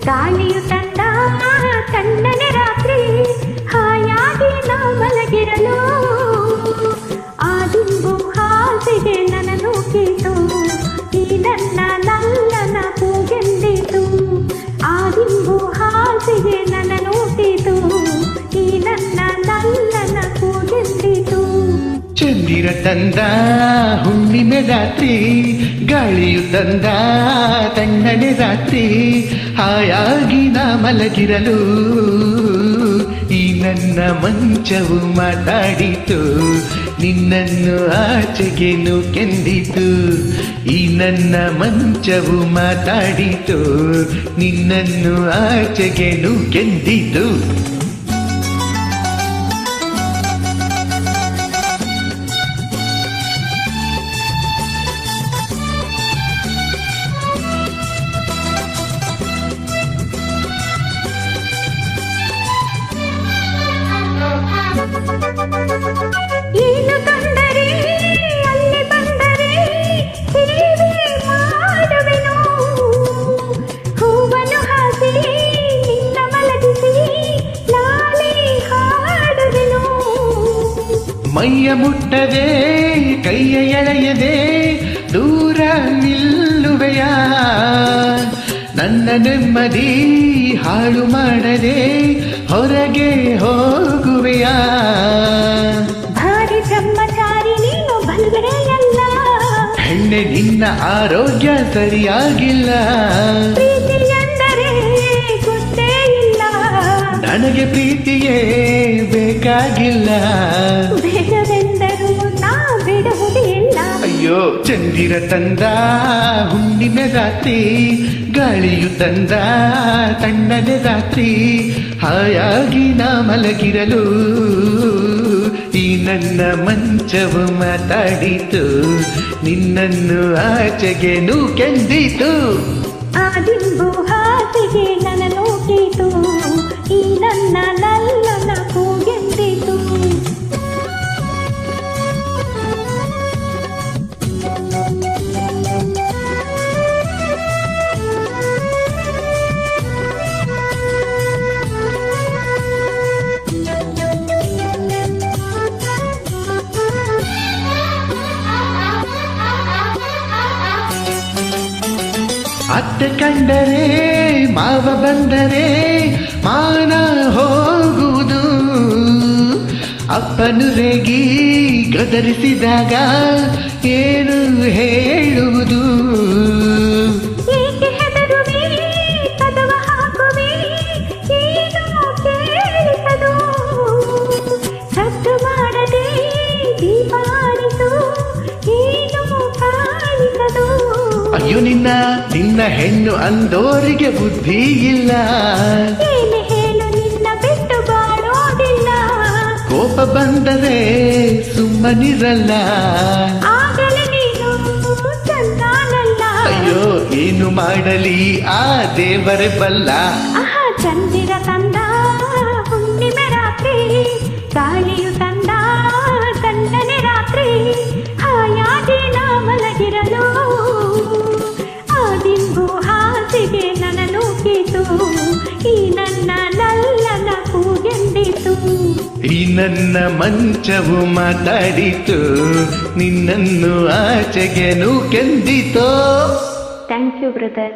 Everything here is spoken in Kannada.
ಗಾಳಿಯು ತಂದ ತಣ್ಣನೆ ರಾತ್ರಿ ಹಾಯಾಗಿ ನಾ ಮಲಗಿರಲು ಆ ದಿಂಬು ಹಾಸಿಗೆ ನನ್ನ ನೂಕಿತು ಈ ನನ್ನ ನಲ್ಲನ ಕೂಗೆಂದಿತು ಆ ದಿಂಬು ಹಾಸಿಗೆ ನನ್ನ ನೂಕಿತು ಈ ನನ್ನ ನಲ್ಲನ ಕೂಗೆಂದಿತು ಚಂದಿರ ತಂದ ಹುಣ್ಣಿಮೆ ರಾತ್ರಿ ಗಾಳಿಯು ತಂದ ತಣ್ಣನೆ ರಾತ್ರಿ ಹಾಯಾಗಿ ನಾ ಮಲಗಿರಲು ಈ ನನ್ನ ಮಂಚವು ಮಾತಾಡಿತು ನಿನ್ನನ್ನು ಆಚೆಗೆ ನೂಕೆಂದಿತು ಈ ನನ್ನ ಮಂಚವು ಮಾತಾಡಿತು ನಿನ್ನನ್ನು ಆಚೆಗೆ ನೂಕೆಂದಿತು ಏನು ಕಂಡರೆ ಅಲ್ಲಿ ಬಂದರೆ ಸೇವೆ ಮಾಡುವೆನು ಹೂವನ್ನು ಹಾಸಿ ನಿನ್ನ ಮಲಗಿಸಿ ಲಾಲಿ ಹಾಡುವೆನು ಮೈಯ ಮುಟ್ಟದೆ ಕೈಯ ಎಳೆಯದೆ ದೂರ ನಿಲ್ಲುವೆಯ ನನ್ನ ನೆಮ್ಮದಿ ಹಾಳು ಮಾಡದೆ ಹೊರಗೆ ಹೋಗುವೆಯ ಭಾರಿ ಬ್ರಹ್ಮಚಾರಿ ನೀನು ಬಲ್ವೆಯಲ್ಲ ಹೆಣ್ಣೆ ನಿನ್ನ ಆರೋಗ್ಯ ಸರಿಯಾಗಿಲ್ಲ ಪ್ರೀತಿ ಎಂದರೆ ಗೊತ್ತೇ ಇಲ್ಲ ನನಗೆ ಪ್ರೀತಿಯೇ ಬೇಕಾಗಿಲ್ಲ ಬೇಡವೆಂದರೂ ನಾ ಬಿಡುವುದಿಲ್ಲ ಅಯ್ಯೋ ಚಂದಿರ ತಂದ ಹುಣ್ಣಿಮೆ ರಾತ್ರಿ ಗಾಳಿಯು ತಂದ ತಣ್ಣನೆ ರಾತ್ರಿ ಹಾಯಾಗಿ ನಾ ಮಲಗಿರಲು ಈ ನನ್ನ ಮಂಚವು ಮಾತಾಡಿತು ನಿನ್ನನ್ನು ಆಚೆಗೆ ನೂಕೆಂದಿತು ಆ ದಿಂಬು ಹಾಸಿಗೆ ನನ್ನ ನೂಕಿತು ಈ ನನ್ನ ನಲ್ಲನ ಕೂಗೆಂದಿತು ಅತ್ತೆ ಕಂಡರೆ ಮಾವ ಬಂದರೆ ಮಾನ ಹೋಗುವುದು ಅಪ್ಪನು ರೇಗಿ ಗದರಿಸಿದಾಗ ಏನು ಹೇಳುವುದು ಏಕೆ ಹೆದರುವೆ ಕದವ ಹಾಕುವೆ ಏನು ಕೇಳಿಸದು ಸದ್ದು ಮಾಡದೆ ದೀಪ ಆರಿಸು ಏನು ಕಾಣಿಸದು ಅಯ್ಯೋ ನಿನ್ನ ಹೆಣ್ಣು ಅಂದೋರಿಗೆ ಬುದ್ಧಿ ಇಲ್ಲ ಏನು ಹೇಳು ನಿನ್ನ ಬಿಟ್ಟು ಬಾಳೋದಿಲ್ಲ ಕೋಪ ಬಂದರೆ ಸುಮ್ಮನಿರಲ್ಲ ಆಗಲೇ ನೀನು ಚಂದಾನಲ್ಲ ಅಯ್ಯೋ ಏನು ಮಾಡಲಿ ಆ ದೇವರೇ ಬಲ್ಲ ಆಹಾ ಚಂದಿರ ತಂದ ಹುಣ್ಣಿಮೆ ರಾತ್ರಿ ಗಾಳಿಯು ತಂದ ತಣ್ಣನೆ ರಾತ್ರಿ ಹಾಯಾಗಿ ನಾ ಮಲಗಿರಲು ಆ ದಿಂಬು ಹಾಸಿಗೆ ನನ್ನ ನೂಕಿತು ಈ ನನ್ನ ನಲ್ಲನ ಕೂಗೆಂದಿತು ಈ ನನ್ನ ಮಂಚವು ಮಾತಾಡಿತು ನಿನ್ನನ್ನು ಆಚೆಗೆ ನೂಕೆಂದಿತೋ ಥ್ಯಾಂಕ್ ಯು ಬ್ರದರ್.